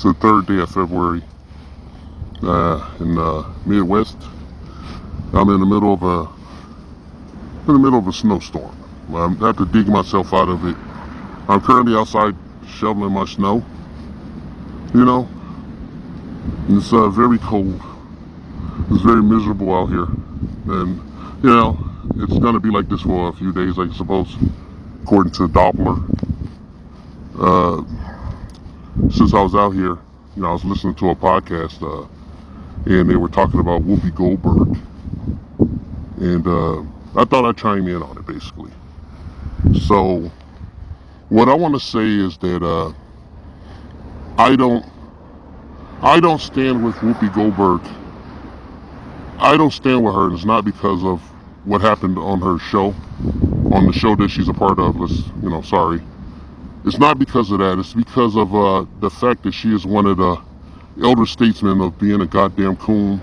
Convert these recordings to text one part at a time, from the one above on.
It's the third day of February in the Midwest. I'm in the middle of a snowstorm. I have to dig myself out of it. I'm currently outside shoveling my snow. You know, it's very cold. It's very miserable out here, and you know it's gonna be like this for a few days, I suppose, according to Doppler. Since I was out here, I was listening to a podcast, and they were talking about Whoopi Goldberg, and I thought I'd chime in on it, basically. So, what I want to say is that I don't stand with Whoopi Goldberg. I don't stand with her, and it's not because of what happened on her show, on the show that she's a part of. Sorry. It's not because of that. It's because of the fact that she is one of the elder statesmen of being a goddamn coon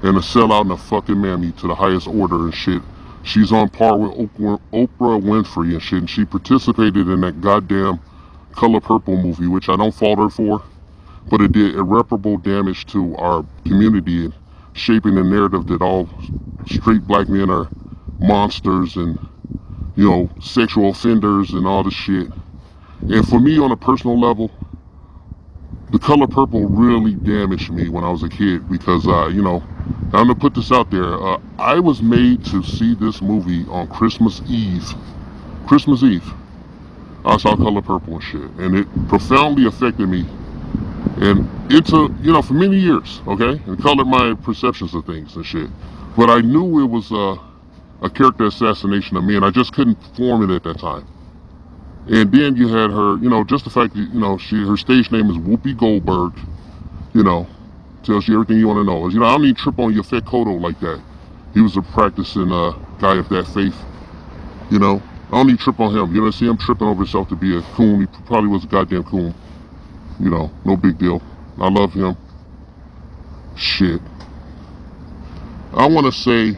and a sellout and a fucking mammy to the highest order and shit. She's on par with Oprah Winfrey and shit, and she participated in that goddamn Color Purple movie, which I don't fault her for, but it did irreparable damage to our community and shaping the narrative that all straight black men are monsters and, sexual offenders and all this shit. And for me, on a personal level, The Color Purple really damaged me when I was a kid because, I'm going to put this out there. I was made to see this movie on Christmas Eve. Christmas Eve. I saw Color Purple and shit. And it profoundly affected me. And for many years, okay? And colored my perceptions of things and shit. But I knew it was a character assassination of me, and I just couldn't form it at that time. And then you had her, just the fact that, her stage name is Whoopi Goldberg, tells you everything you want to know. I don't even trip on your Yafet Kodo like that. He was a practicing guy of that faith, I don't even trip on him. You don't see him tripping over himself to be a coon. He probably was a goddamn coon. No big deal. I love him. Shit. I want to say,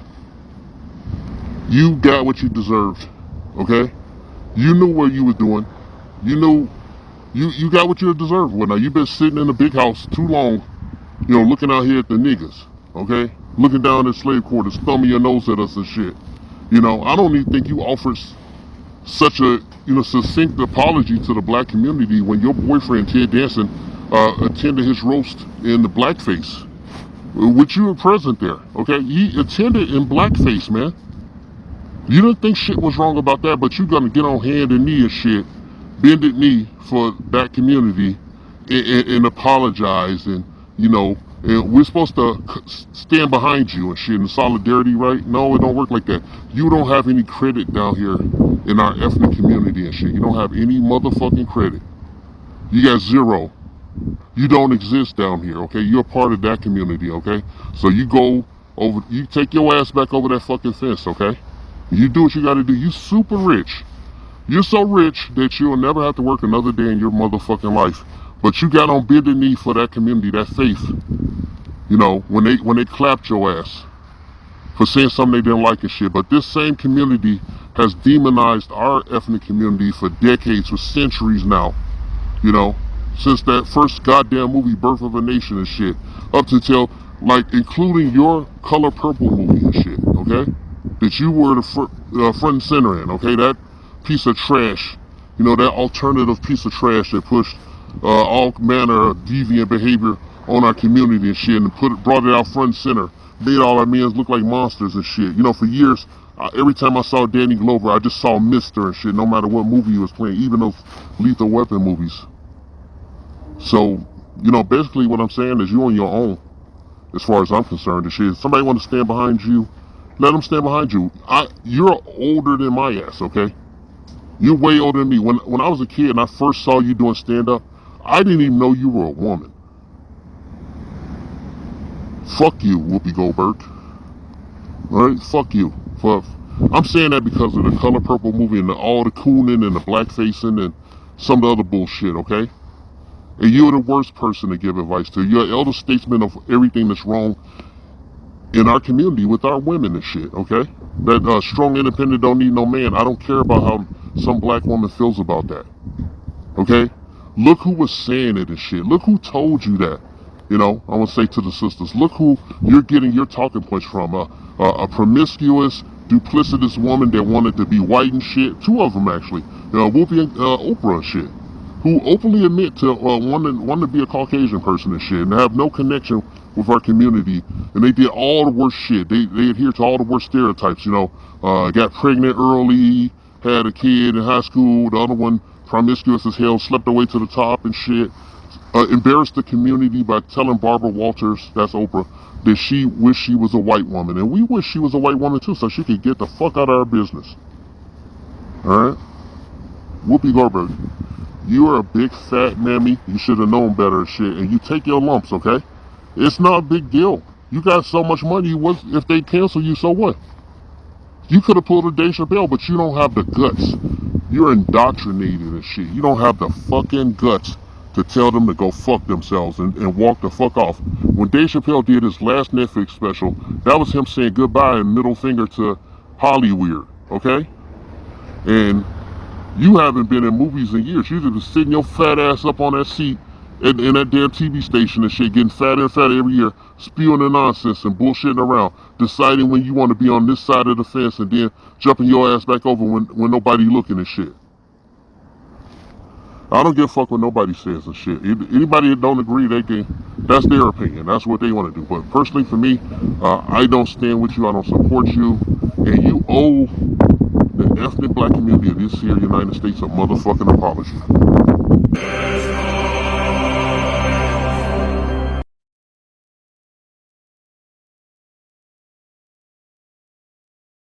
you got what you deserved, okay? You knew what you were doing. You knew you got what you deserved. Well, now you've been sitting in the big house too long, looking out here at the niggas, okay? Looking down at slave quarters, thumbing your nose at us and shit. I don't even think you offered such a, succinct apology to the black community when your boyfriend, Ted Danson, attended his roast in the blackface. Which you were present there, okay? He attended in blackface, man. You didn't think shit was wrong about that, but you're gonna get on hand and knee and shit, bended knee for that community, and apologize, and and we're supposed to stand behind you and shit in solidarity, right? No, it don't work like that. You don't have any credit down here in our ethnic community and shit. You don't have any motherfucking credit. You got zero. You don't exist down here, okay? You're a part of that community, okay? So you take your ass back over that fucking fence, okay? You do what you gotta do. You super rich. You're so rich that you'll never have to work another day in your motherfucking life. But you got on bended knee for that community, that faith. When they clapped your ass for saying something they didn't like and shit. But this same community has demonized our ethnic community for decades, for centuries now. Since that first goddamn movie, Birth of a Nation and shit. Up to including your Color Purple movie and shit, okay? That you were the front and center in, okay? That piece of trash, that alternative piece of trash that pushed all manner of deviant behavior on our community and shit, and brought it out front and center, made all our men look like monsters and shit. For years, every time I saw Danny Glover, I just saw Mister and shit, no matter what movie he was playing, even those Lethal Weapon movies. So, basically what I'm saying is you on your own, as far as I'm concerned and shit. If somebody want to stand behind you, let them stand behind you. You're older than my ass, okay? You're way older than me. When I was a kid and I first saw you doing stand-up, I didn't even know you were a woman. Fuck you, Whoopi Goldberg. Alright? Fuck you. I'm saying that because of the Color Purple movie and all the cooning and the blackfacing and some of the other bullshit, okay? And you're the worst person to give advice to. You're an elder statesman of everything that's wrong in our community with our women and shit, okay? That strong, independent, don't need no man. I don't care about how some black woman feels about that, okay? Look who was saying it and shit. Look who told you that. You know, I want to say to the sisters, look who you're getting your talking points from. A promiscuous, duplicitous woman that wanted to be white and shit. Two of them, actually. Whoopi and Oprah and shit. Who openly admit to wanting to be a Caucasian person and shit and have no connection with our community. And they did all the worst shit. They adhere to all the worst stereotypes, got pregnant early, had a kid in high school, the other one promiscuous as hell, slept her way to the top and shit. Embarrassed the community by telling Barbara Walters, that's Oprah, that she wished she was a white woman. And we wish she was a white woman too, so she could get the fuck out of our business. Alright? Whoopi Goldberg, you are a big fat mammy. You should have known better and shit. And you take your lumps, okay? It's not a big deal. You got so much money, if they cancel you, so what? You could have pulled a Dave Chappelle, but you don't have the guts. You're indoctrinated and shit. You don't have the fucking guts to tell them to go fuck themselves and walk the fuck off. When Dave Chappelle did his last Netflix special, that was him saying goodbye and middle finger to Hollyweird, okay? And you haven't been in movies in years. You've been sitting your fat ass up on that seat in that damn TV station and shit, getting fatter and fatter every year, spewing the nonsense and bullshitting around, deciding when you want to be on this side of the fence and then jumping your ass back over when nobody looking and shit. I don't give a fuck what nobody says and shit. Anybody that don't agree, that's their opinion. That's what they want to do. But personally for me, I don't stand with you. I don't support you. And you owe the ethnic black community of this here United States a motherfucking apology.